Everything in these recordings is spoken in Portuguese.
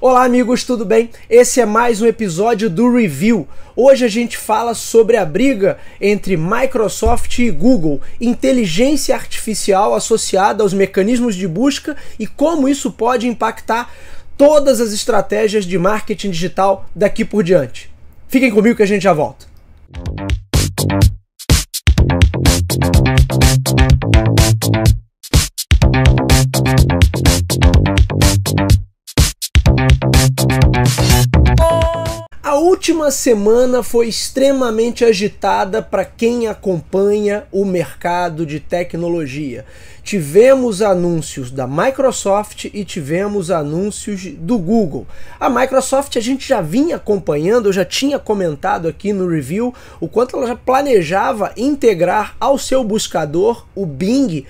Olá amigos, tudo bem? Esse é mais um episódio do Review. Hoje a gente fala sobre a briga entre Microsoft e Google, inteligência artificial associada aos mecanismos de busca e como isso pode impactar todas as estratégias de marketing digital daqui por diante. Fiquem comigo que a gente já volta. A última semana foi extremamente agitada para quem acompanha o mercado de tecnologia. Tivemos anúncios da Microsoft e tivemos anúncios do Google. A Microsoft a gente já vinha acompanhando, eu já tinha comentado aqui no review o quanto ela já planejava integrar ao seu buscador, o Bing,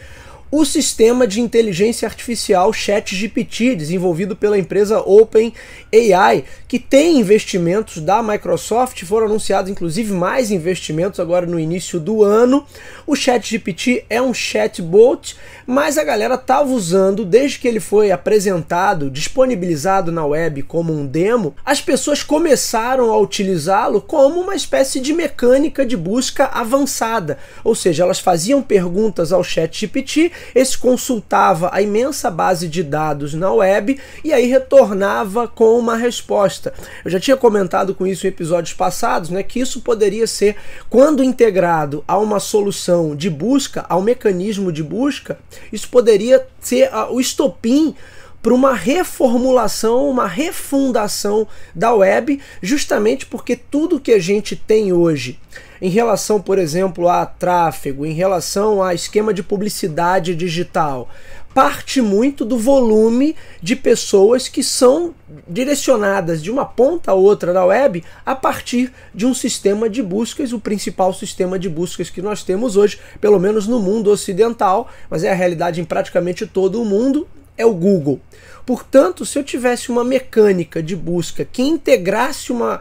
o sistema de inteligência artificial ChatGPT, desenvolvido pela empresa OpenAI, que tem investimentos da Microsoft, foram anunciados inclusive mais investimentos agora no início do ano. O ChatGPT é um chatbot, mas a galera estava usando, desde que ele foi apresentado, disponibilizado na web como um demo, as pessoas começaram a utilizá-lo como uma espécie de mecânica de busca avançada, ou seja, elas faziam perguntas ao ChatGPT, esse consultava a imensa base de dados na web e aí retornava com uma resposta. Eu já tinha comentado com isso em episódios passados, né, que isso poderia ser, quando integrado a uma solução de busca, ao mecanismo de busca, isso poderia ser o estopim para uma reformulação, uma refundação da web, justamente porque tudo que a gente tem hoje em relação, por exemplo, a tráfego, em relação a esquema de publicidade digital, parte muito do volume de pessoas que são direcionadas de uma ponta a outra da web a partir de um sistema de buscas, o principal sistema de buscas que nós temos hoje, pelo menos no mundo ocidental, mas é a realidade em praticamente todo o mundo, é o Google. Portanto, se eu tivesse uma mecânica de busca que integrasse uma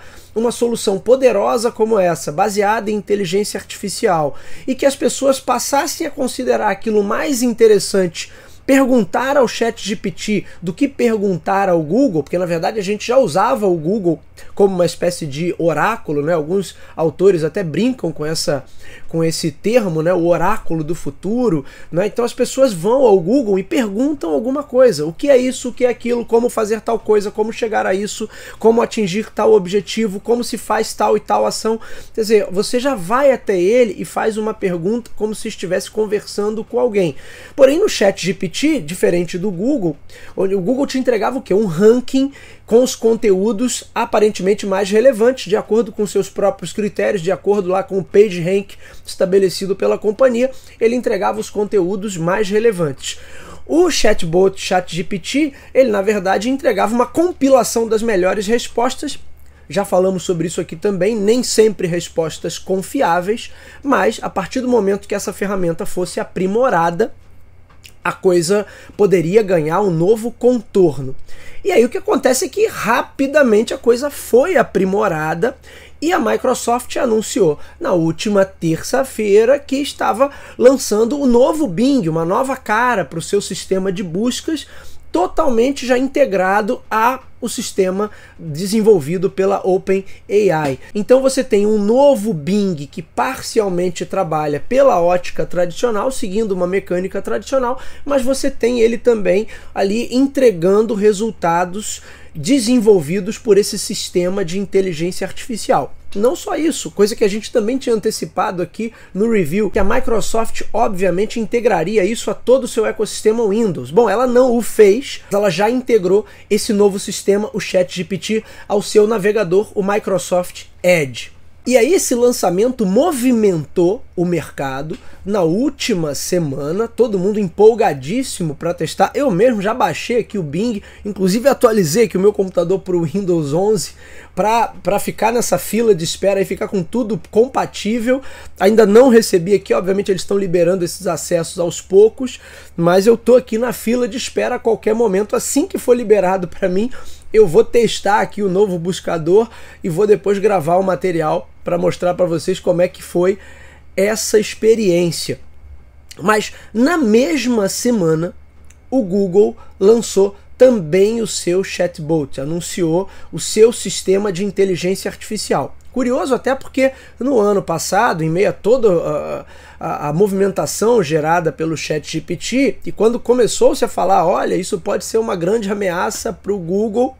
solução poderosa como essa, baseada em inteligência artificial, e que as pessoas passassem a considerar aquilo mais interessante perguntar ao ChatGPT do que perguntar ao Google, porque na verdade a gente já usava o Google como uma espécie de oráculo, né? Alguns autores até brincam com esse termo, né? O oráculo do futuro, né? Então as pessoas vão ao Google e perguntam alguma coisa. O que é isso, o que é aquilo, como fazer tal coisa, como chegar a isso, como atingir tal objetivo, como se faz tal e tal ação. Quer dizer, você já vai até ele e faz uma pergunta como se estivesse conversando com alguém. Porém, no ChatGPT, diferente do Google, onde o Google te entregava o quê? Um ranking com os conteúdos aparentemente mais relevantes, de acordo com seus próprios critérios, de acordo lá com o PageRank estabelecido pela companhia, ele entregava os conteúdos mais relevantes. O chatbot ChatGPT, ele na verdade entregava uma compilação das melhores respostas. Já falamos sobre isso aqui também, nem sempre respostas confiáveis, mas a partir do momento que essa ferramenta fosse aprimorada, a coisa poderia ganhar um novo contorno. E aí o que acontece é que rapidamente a coisa foi aprimorada e a Microsoft anunciou na última terça-feira que estava lançando o novo Bing, uma nova cara para o seu sistema de buscas, totalmente já integrado ao sistema desenvolvido pela OpenAI. Então você tem um novo Bing que parcialmente trabalha pela ótica tradicional, seguindo uma mecânica tradicional, mas você tem ele também ali entregando resultados desenvolvidos por esse sistema de inteligência artificial. Não só isso, coisa que a gente também tinha antecipado aqui no review, que a Microsoft obviamente integraria isso a todo o seu ecossistema Windows. Bom, ela não o fez, ela já integrou esse novo sistema, o ChatGPT, ao seu navegador, o Microsoft Edge. E aí esse lançamento movimentou o mercado na última semana, todo mundo empolgadíssimo para testar. Eu mesmo já baixei aqui o Bing, inclusive atualizei aqui o meu computador para o Windows 11 para ficar nessa fila de espera e ficar com tudo compatível. Ainda não recebi aqui, obviamente eles estão liberando esses acessos aos poucos, mas eu tô aqui na fila de espera a qualquer momento. Assim que for liberado para mim, eu vou testar aqui o novo buscador e vou depois gravar o material para mostrar para vocês como é que foi essa experiência. Mas na mesma semana, o Google lançou também o seu chatbot, anunciou o seu sistema de inteligência artificial. Curioso até porque no ano passado, em meio a toda a movimentação gerada pelo ChatGPT, e quando começou-se a falar, olha, isso pode ser uma grande ameaça para o Google,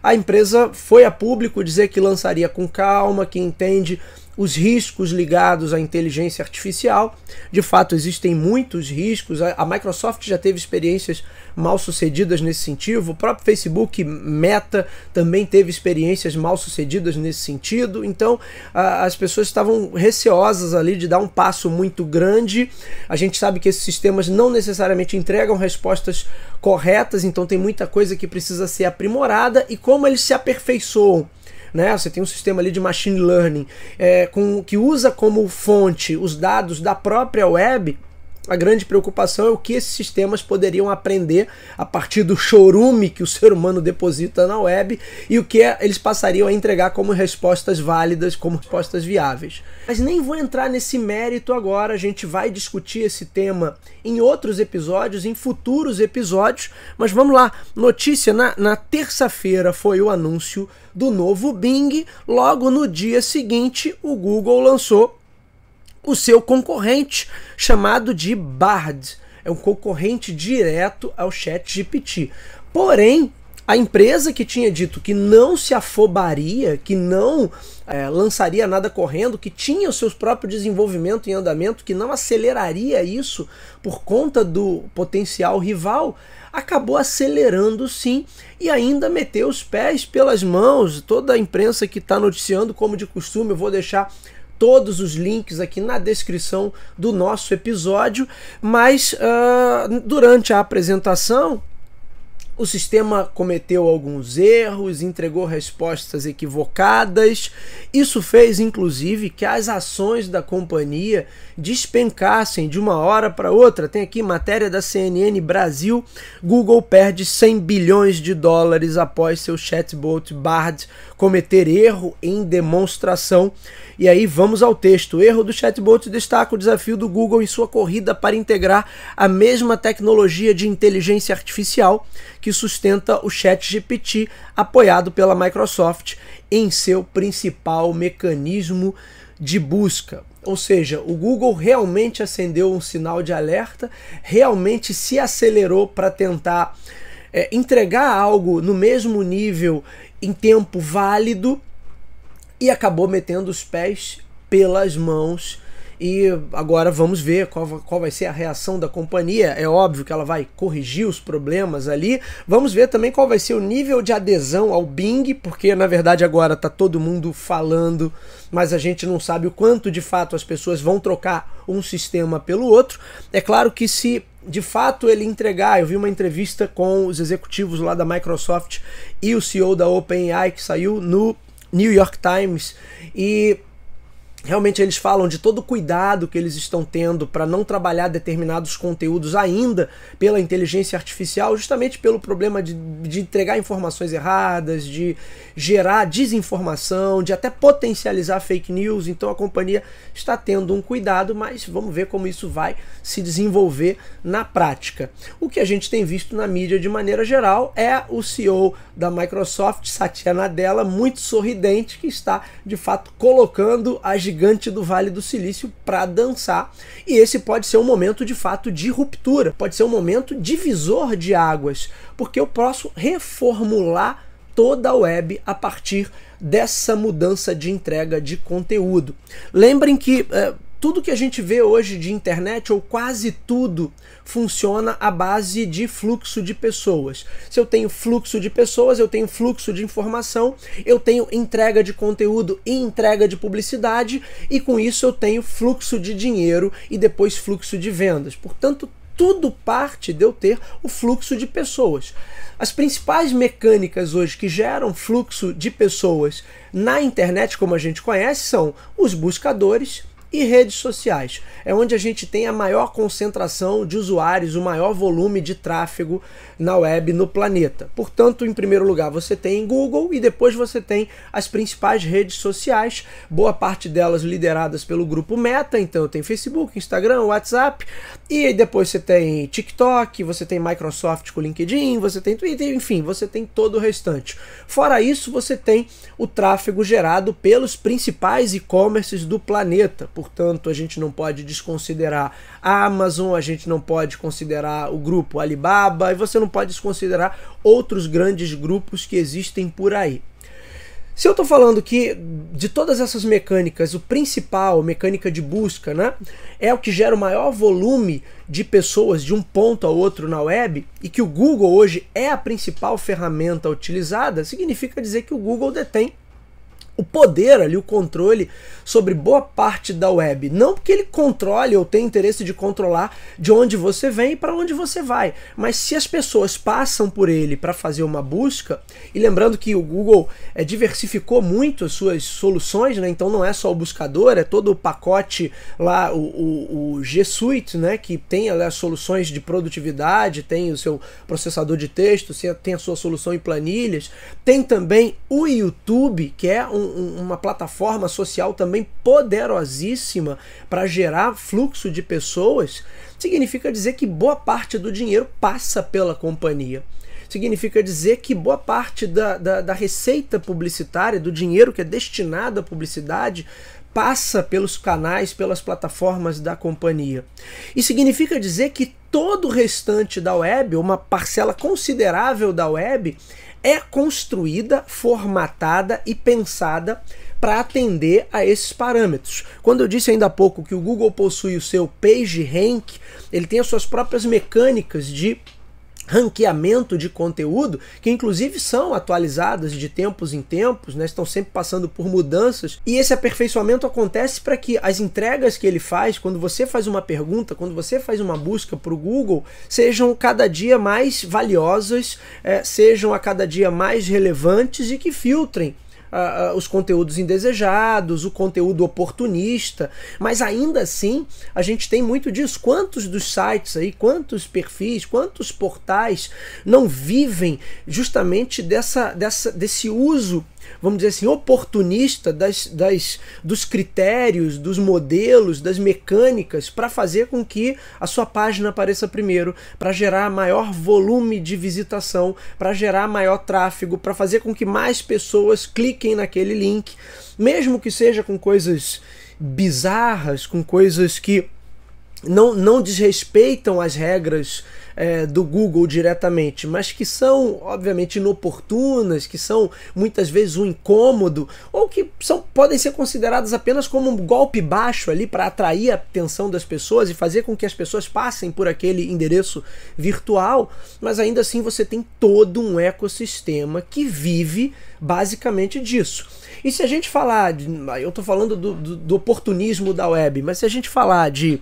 a empresa foi a público dizer que lançaria com calma, que entende os riscos ligados à inteligência artificial. De fato, existem muitos riscos. A Microsoft já teve experiências mal sucedidas nesse sentido. O próprio Facebook, Meta, também teve experiências mal sucedidas nesse sentido. Então, as pessoas estavam receosas ali de dar um passo muito grande. A gente sabe que esses sistemas não necessariamente entregam respostas corretas, então tem muita coisa que precisa ser aprimorada. E como eles se aperfeiçoam, né? Você tem um sistema ali de machine learning que usa como fonte os dados da própria web. A grande preocupação é o que esses sistemas poderiam aprender a partir do chorume que o ser humano deposita na web e o que eles passariam a entregar como respostas válidas, como respostas viáveis. Mas nem vou entrar nesse mérito agora, a gente vai discutir esse tema em outros episódios, em futuros episódios, mas vamos lá. Notícia, na terça-feira foi o anúncio do novo Bing, logo no dia seguinte o Google lançou o seu concorrente, chamado de Bard. É um concorrente direto ao ChatGPT. Porém, a empresa que tinha dito que não se afobaria, que não lançaria nada correndo, que tinha o seu próprio desenvolvimento em andamento, que não aceleraria isso por conta do potencial rival, acabou acelerando sim e ainda meteu os pés pelas mãos. Toda a imprensa que está noticiando, como de costume, eu vou deixar todos os links aqui na descrição do nosso episódio, mas durante a apresentação o sistema cometeu alguns erros, entregou respostas equivocadas. Isso fez, inclusive, que as ações da companhia despencassem de uma hora para outra. Tem aqui matéria da CNN Brasil. Google perde 100 bilhões de dólares após seu chatbot Bard cometer erro em demonstração. E aí vamos ao texto. O erro do chatbot destaca o desafio do Google em sua corrida para integrar a mesma tecnologia de inteligência artificial que sustenta o ChatGPT, apoiado pela Microsoft em seu principal mecanismo de busca. Ou seja, o Google realmente acendeu um sinal de alerta, realmente se acelerou para tentar entregar algo no mesmo nível em tempo válido e acabou metendo os pés pelas mãos. E agora vamos ver qual vai ser a reação da companhia. É óbvio que ela vai corrigir os problemas ali. Vamos ver também qual vai ser o nível de adesão ao Bing, porque na verdade agora está todo mundo falando, mas a gente não sabe o quanto de fato as pessoas vão trocar um sistema pelo outro. É claro que se de fato ele entregar, eu vi uma entrevista com os executivos lá da Microsoft e o CEO da OpenAI que saiu no New York Times, e realmente eles falam de todo o cuidado que eles estão tendo para não trabalhar determinados conteúdos ainda pela inteligência artificial, justamente pelo problema de entregar informações erradas, de gerar desinformação, de até potencializar fake news. Então a companhia está tendo um cuidado, mas vamos ver como isso vai se desenvolver na prática. O que a gente tem visto na mídia de maneira geral é o CEO da Microsoft, Satya Nadella, muito sorridente, que está de fato colocando a gigante do Vale do Silício para dançar. E esse pode ser um momento de fato de ruptura, pode ser um momento divisor de águas, porque eu posso reformular toda a web a partir dessa mudança de entrega de conteúdo. Lembrem que tudo que a gente vê hoje de internet, ou quase tudo, funciona à base de fluxo de pessoas. Se eu tenho fluxo de pessoas, eu tenho fluxo de informação, eu tenho entrega de conteúdo e entrega de publicidade, e com isso eu tenho fluxo de dinheiro e depois fluxo de vendas. Portanto, tudo parte de eu ter o fluxo de pessoas. As principais mecânicas hoje que geram fluxo de pessoas na internet, como a gente conhece, são os buscadores e redes sociais. É onde a gente tem a maior concentração de usuários, o maior volume de tráfego na web no planeta. Portanto, em primeiro lugar você tem Google e depois você tem as principais redes sociais, boa parte delas lideradas pelo grupo Meta. Então tem Facebook, Instagram, WhatsApp, e depois você tem TikTok, você tem Microsoft com LinkedIn, você tem Twitter, enfim, você tem todo o restante. Fora isso, você tem o tráfego gerado pelos principais e-commerces do planeta. Portanto, a gente não pode desconsiderar a Amazon, a gente não pode considerar o grupo Alibaba, e você não pode desconsiderar outros grandes grupos que existem por aí. Se eu estou falando que de todas essas mecânicas, o principal, mecânica de busca, né, é o que gera o maior volume de pessoas de um ponto a outro na web, e que o Google hoje é a principal ferramenta utilizada, significa dizer que o Google detém o poder ali, o controle sobre boa parte da web. Não porque ele controle ou tem interesse de controlar de onde você vem e para onde você vai, mas se as pessoas passam por ele para fazer uma busca, e lembrando que o Google diversificou muito as suas soluções, né? Então não é só o buscador, é todo o pacote lá, o G Suite, né? Que tem as soluções de produtividade, tem o seu processador de texto, tem a sua solução em planilhas, tem também o YouTube, que é uma plataforma social também poderosíssima para gerar fluxo de pessoas. Significa dizer que boa parte do dinheiro passa pela companhia. Significa dizer que boa parte da receita publicitária, do dinheiro que é destinado à publicidade, passa pelos canais, pelas plataformas da companhia. E significa dizer que todo o restante da web, uma parcela considerável da web, é construída, formatada e pensada para atender a esses parâmetros. Quando eu disse ainda há pouco que o Google possui o seu PageRank, ele tem as suas próprias mecânicas de ranqueamento de conteúdo, que inclusive são atualizadas de tempos em tempos, né? Estão sempre passando por mudanças, e esse aperfeiçoamento acontece para que as entregas que ele faz, quando você faz uma pergunta, quando você faz uma busca para o Google, sejam cada dia mais valiosas, sejam a cada dia mais relevantes e que filtrem os conteúdos indesejados, o conteúdo oportunista, mas ainda assim a gente tem muito disso. Quantos dos sites aí, quantos perfis, quantos portais não vivem justamente desse uso, vamos dizer assim, oportunista dos critérios, dos modelos, das mecânicas para fazer com que a sua página apareça primeiro, para gerar maior volume de visitação, para gerar maior tráfego, para fazer com que mais pessoas cliquem naquele link, mesmo que seja com coisas bizarras, com coisas que não desrespeitam as regras do Google diretamente, mas que são obviamente inoportunas, que são muitas vezes um incômodo, ou que podem ser consideradas apenas como um golpe baixo ali para atrair a atenção das pessoas e fazer com que as pessoas passem por aquele endereço virtual, mas ainda assim você tem todo um ecossistema que vive basicamente disso. E se a gente falar, eu estou falando do oportunismo da web, mas se a gente falar de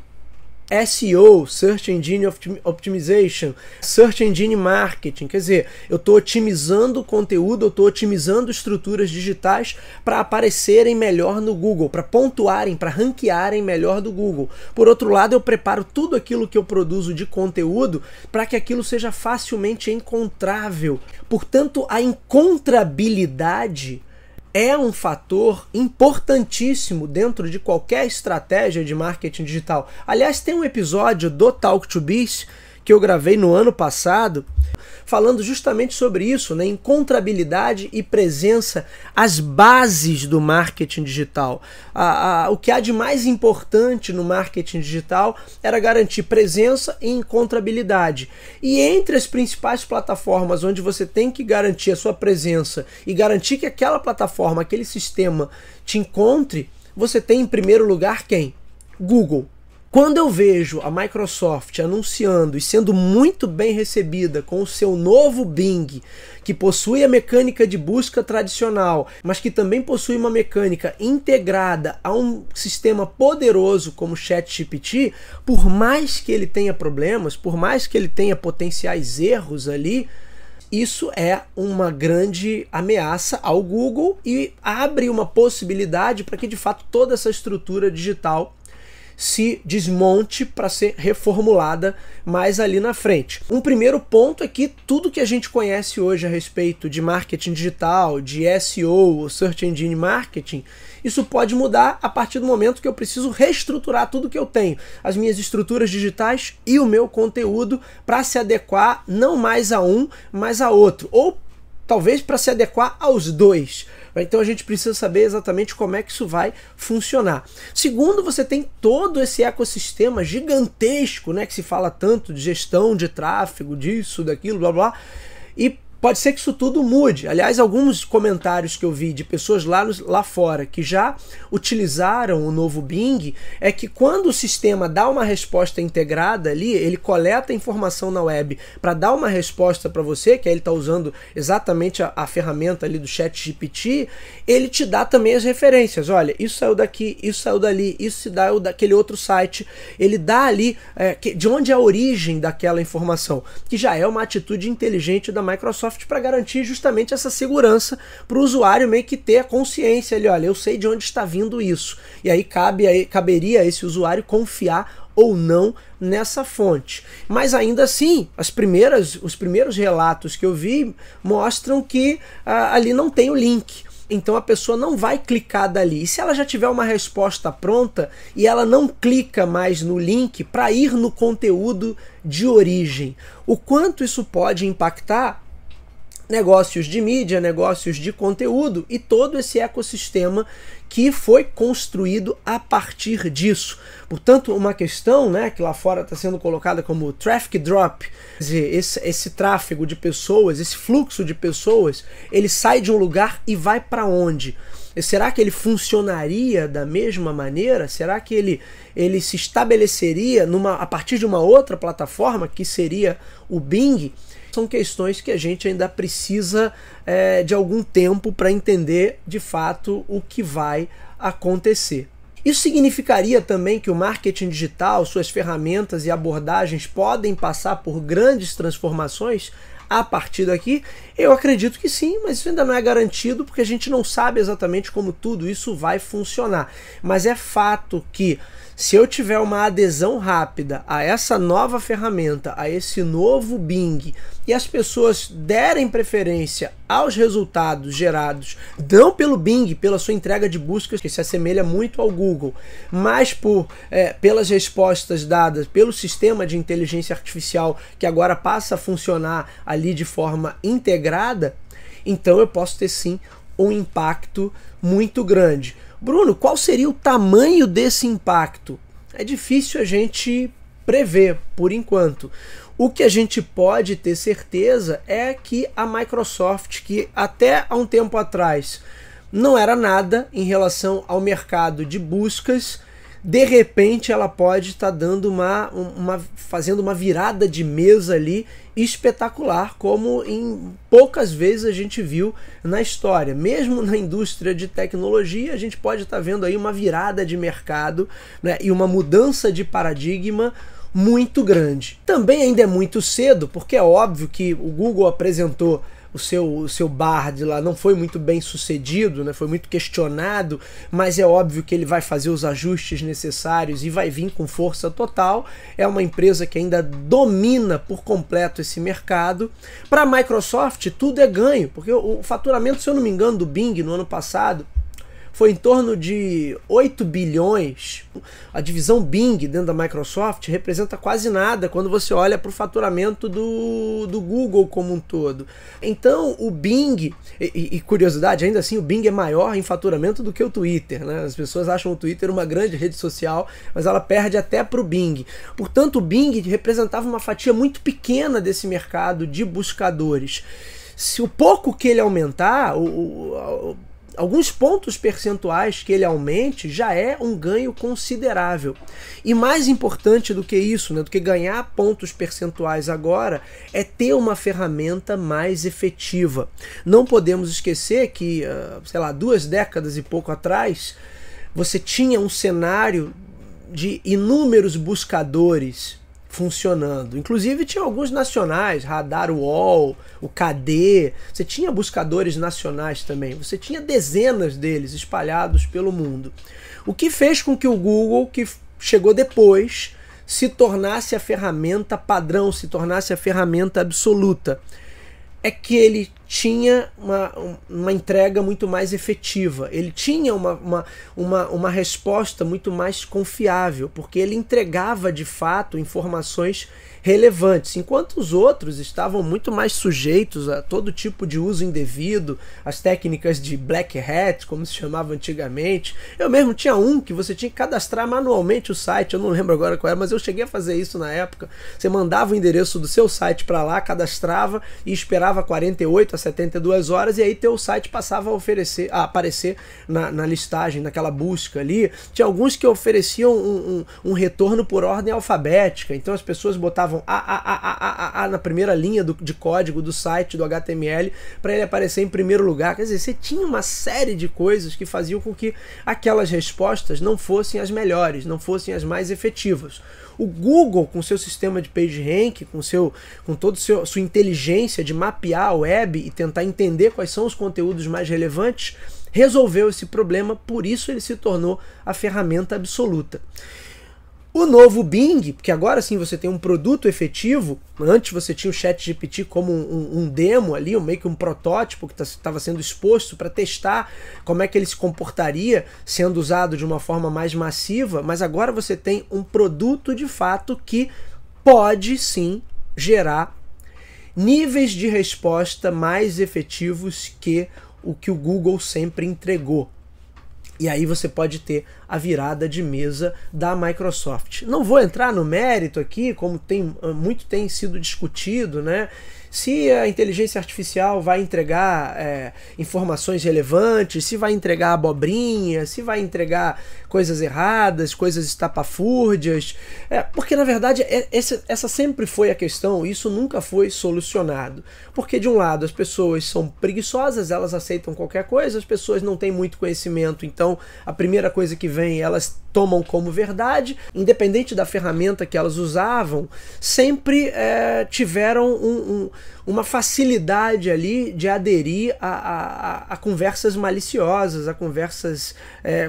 SEO, Search Engine Optimization, Search Engine Marketing, quer dizer, eu estou otimizando o conteúdo, eu estou otimizando estruturas digitais para aparecerem melhor no Google, para pontuarem, para ranquearem melhor do Google. Por outro lado, eu preparo tudo aquilo que eu produzo de conteúdo para que aquilo seja facilmente encontrável. Portanto, a encontrabilidade é um fator importantíssimo dentro de qualquer estratégia de marketing digital. Aliás, tem um episódio do Talk to Biz que eu gravei no ano passado, falando justamente sobre isso, né? Encontrabilidade e presença, as bases do marketing digital. O que há de mais importante no marketing digital era garantir presença e encontrabilidade. E entre as principais plataformas onde você tem que garantir a sua presença e garantir que aquela plataforma, aquele sistema te encontre, você tem em primeiro lugar quem? Google. Quando eu vejo a Microsoft anunciando e sendo muito bem recebida com o seu novo Bing, que possui a mecânica de busca tradicional, mas que também possui uma mecânica integrada a um sistema poderoso como o ChatGPT, por mais que ele tenha problemas, por mais que ele tenha potenciais erros ali, isso é uma grande ameaça ao Google e abre uma possibilidade para que de fato toda essa estrutura digital se desmonte para ser reformulada mais ali na frente. Um primeiro ponto é que tudo que a gente conhece hoje a respeito de marketing digital, de SEO, Search Engine Marketing, isso pode mudar a partir do momento que eu preciso reestruturar tudo que eu tenho, as minhas estruturas digitais e o meu conteúdo para se adequar não mais a um, mas a outro, ou talvez para se adequar aos dois. Então a gente precisa saber exatamente como é que isso vai funcionar. Segundo, você tem todo esse ecossistema gigantesco, né, que se fala tanto de gestão de tráfego, disso, daquilo, blá blá, e pode ser que isso tudo mude. Aliás, alguns comentários que eu vi de pessoas lá fora que já utilizaram o novo Bing é que quando o sistema dá uma resposta integrada ali, ele coleta a informação na web para dar uma resposta para você, que aí ele está usando exatamente a ferramenta ali do ChatGPT, ele te dá também as referências. Olha, isso saiu daqui, isso saiu dali, isso se dá daquele outro site. Ele dá ali de onde é a origem daquela informação, que já é uma atitude inteligente da Microsoft para garantir justamente essa segurança para o usuário meio que ter a consciência ali, olha, eu sei de onde está vindo isso. E aí caberia a esse usuário confiar ou não nessa fonte. Mas ainda assim, os primeiros relatos que eu vi mostram que ali não tem o link. Então a pessoa não vai clicar dali. E se ela já tiver uma resposta pronta e ela não clica mais no link para ir no conteúdo de origem, o quanto isso pode impactar negócios de mídia, negócios de conteúdo e todo esse ecossistema que foi construído a partir disso. Portanto, uma questão, né, que lá fora está sendo colocada como traffic drop, quer dizer, esse tráfego de pessoas, esse fluxo de pessoas, ele sai de um lugar e vai para onde? Será que ele funcionaria da mesma maneira? Será que ele se estabeleceria a partir de uma outra plataforma, que seria o Bing? São questões que a gente ainda precisa de algum tempo para entender de fato o que vai acontecer. Isso significaria também que o marketing digital, suas ferramentas e abordagens podem passar por grandes transformações a partir daqui? Eu acredito que sim, mas isso ainda não é garantido porque a gente não sabe exatamente como tudo isso vai funcionar. Mas é fato que se eu tiver uma adesão rápida a essa nova ferramenta, a esse novo Bing, e as pessoas derem preferência aos resultados gerados, não pelo Bing, pela sua entrega de buscas, que se assemelha muito ao Google, mas pelas respostas dadas pelo sistema de inteligência artificial, que agora passa a funcionar ali de forma integrada, então eu posso ter sim um impacto muito grande. Bruno, qual seria o tamanho desse impacto? É difícil a gente prever por enquanto. O que a gente pode ter certeza é que a Microsoft, que até há um tempo atrás não era nada em relação ao mercado de buscas, de repente ela pode estar dando fazendo uma virada de mesa ali espetacular, como em poucas vezes a gente viu na história. Mesmo na indústria de tecnologia, a gente pode estar vendo aí uma virada de mercado, né, e uma mudança de paradigma muito grande. Também ainda é muito cedo, porque é óbvio que o Google apresentou o seu Bard lá, não foi muito bem sucedido, né? Foi muito questionado, mas é óbvio que ele vai fazer os ajustes necessários e vai vir com força total. É uma empresa que ainda domina por completo esse mercado. Para a Microsoft tudo é ganho, porque o faturamento, se eu não me engano, do Bing no ano passado foi em torno de 8 bilhões. A divisão Bing dentro da Microsoft representa quase nada quando você olha para o faturamento do Google como um todo. Então o Bing, e curiosidade, ainda assim o Bing é maior em faturamento do que o Twitter, né? As pessoas acham o Twitter uma grande rede social, mas ela perde até para o Bing. Portanto, o Bing representava uma fatia muito pequena desse mercado de buscadores. Se o pouco que ele aumentar, alguns pontos percentuais que ele aumente, já é um ganho considerável. E mais importante do que isso, né, do que ganhar pontos percentuais agora, é ter uma ferramenta mais efetiva. Não podemos esquecer que, sei lá, 2 décadas e pouco atrás, você tinha um cenário de inúmeros buscadores funcionando. Inclusive tinha alguns nacionais, Radar UOL, o KD, você tinha buscadores nacionais também, você tinha dezenas deles espalhados pelo mundo. O que fez com que o Google, que chegou depois, se tornasse a ferramenta padrão, se tornasse a ferramenta absoluta, é que ele tinha uma entrega muito mais efetiva, ele tinha uma resposta muito mais confiável, porque ele entregava de fato informações relevantes, enquanto os outros estavam muito mais sujeitos a todo tipo de uso indevido, as técnicas de black hat, como se chamava antigamente. Eu mesmo tinha um que você tinha que cadastrar manualmente o site, eu não lembro agora qual era, mas eu cheguei a fazer isso na época. Você mandava o endereço do seu site para lá, cadastrava e esperava 48 a 72 horas, e aí teu site passava a aparecer na listagem, naquela busca ali. Tinha alguns que ofereciam um retorno por ordem alfabética, então as pessoas botavam A na primeira linha de código do site, do HTML, para ele aparecer em primeiro lugar. Quer dizer, você tinha uma série de coisas que faziam com que aquelas respostas não fossem as melhores, não fossem as mais efetivas. O Google, com seu sistema de PageRank, com toda a sua inteligência de mapear a web e tentar entender quais são os conteúdos mais relevantes, resolveu esse problema, por isso ele se tornou a ferramenta absoluta. O novo Bing, porque agora sim você tem um produto efetivo, antes você tinha o ChatGPT como um demo ali, meio que um protótipo que estava sendo exposto para testar como é que ele se comportaria sendo usado de uma forma mais massiva, mas agora você tem um produto de fato que pode sim gerar níveis de resposta mais efetivos que o Google sempre entregou. E aí você pode ter a virada de mesa da Microsoft. Não vou entrar no mérito aqui, como muito tem sido discutido, né? Se a inteligência artificial vai entregar informações relevantes, se vai entregar abobrinha, se vai entregar coisas erradas, coisas estapafúrdias, porque na verdade essa sempre foi a questão, isso nunca foi solucionado. Porque de um lado as pessoas são preguiçosas, elas aceitam qualquer coisa, as pessoas não têm muito conhecimento, então a primeira coisa que vem elas tomam como verdade, independente da ferramenta que elas usavam, sempre tiveram uma facilidade ali de aderir a conversas maliciosas, a conversas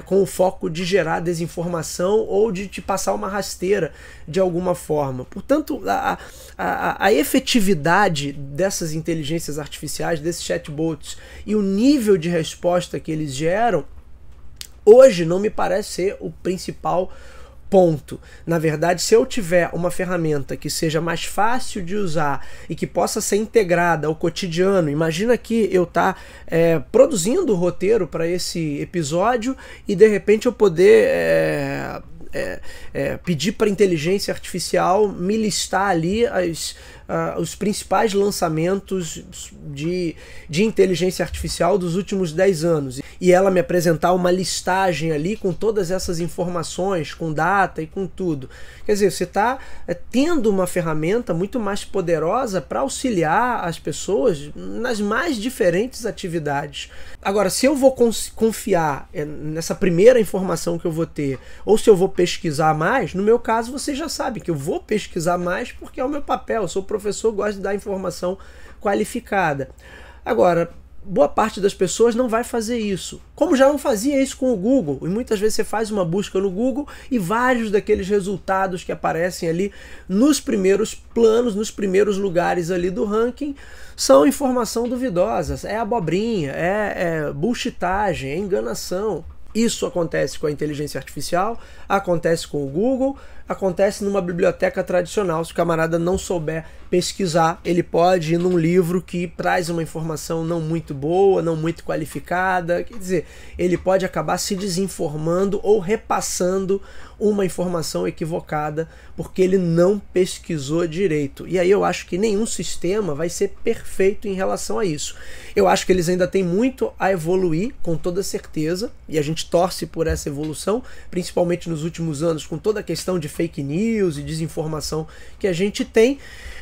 com o foco de gerar desinformação ou de te passar uma rasteira de alguma forma. Portanto, a efetividade dessas inteligências artificiais, desses chatbots e o nível de resposta que eles geram, hoje não me parece ser o principal ponto. Na verdade, se eu tiver uma ferramenta que seja mais fácil de usar e que possa ser integrada ao cotidiano, imagina que eu produzindo o roteiro para esse episódio e de repente eu poder pedir para a inteligência artificial me listar ali os principais lançamentos de inteligência artificial dos últimos 10 anos. E ela me apresentar uma listagem ali com todas essas informações, com data e com tudo. Quer dizer, você está tendo uma ferramenta muito mais poderosa para auxiliar as pessoas nas mais diferentes atividades. Agora, se eu vou confiar nessa primeira informação que eu vou ter, ou se eu vou pesquisar mais, no meu caso você já sabe que eu vou pesquisar mais porque é o meu papel, eu sou professor, gosto de dar informação qualificada. Agora, boa parte das pessoas não vai fazer isso, como já não fazia isso com o Google, e muitas vezes você faz uma busca no Google e vários daqueles resultados que aparecem ali nos primeiros planos, nos primeiros lugares ali do ranking, são informação duvidosa, é abobrinha, é bullshitagem, é enganação. Isso acontece com a inteligência artificial, acontece com o Google, acontece numa biblioteca tradicional. Se o camarada não souber pesquisar, ele pode ir num livro que traz uma informação não muito boa, não muito qualificada. Quer dizer, ele pode acabar se desinformando ou repassando uma informação equivocada porque ele não pesquisou direito. E aí eu acho que nenhum sistema vai ser perfeito em relação a isso. Eu acho que eles ainda têm muito a evoluir, com toda certeza, e a gente torce por essa evolução, principalmente nos últimos anos, com toda a questão de fake news e desinformação que a gente tem.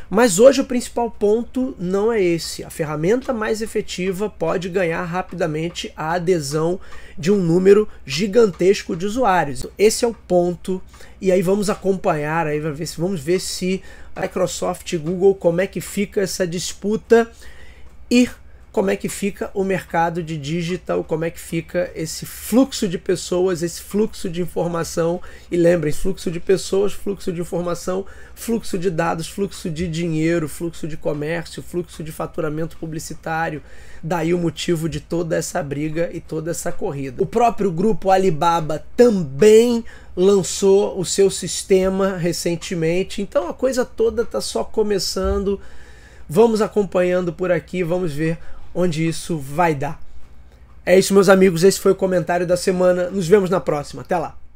Mas hoje o principal ponto não é esse. A ferramenta mais efetiva pode ganhar rapidamente a adesão de um número gigantesco de usuários. Esse é o ponto. E aí vamos acompanhar, aí vamos ver se a Microsoft e Google, como é que fica essa disputa e como é que fica o mercado de digital, como é que fica esse fluxo de pessoas, esse fluxo de informação. E lembrem, fluxo de pessoas, fluxo de informação, fluxo de dados, fluxo de dinheiro, fluxo de comércio, fluxo de faturamento publicitário. Daí o motivo de toda essa briga e toda essa corrida. O próprio grupo Alibaba também lançou o seu sistema recentemente, então a coisa toda está só começando. Vamos acompanhando por aqui, vamos ver onde isso vai dar. É isso, meus amigos, esse foi o comentário da semana. Nos vemos na próxima. Até lá!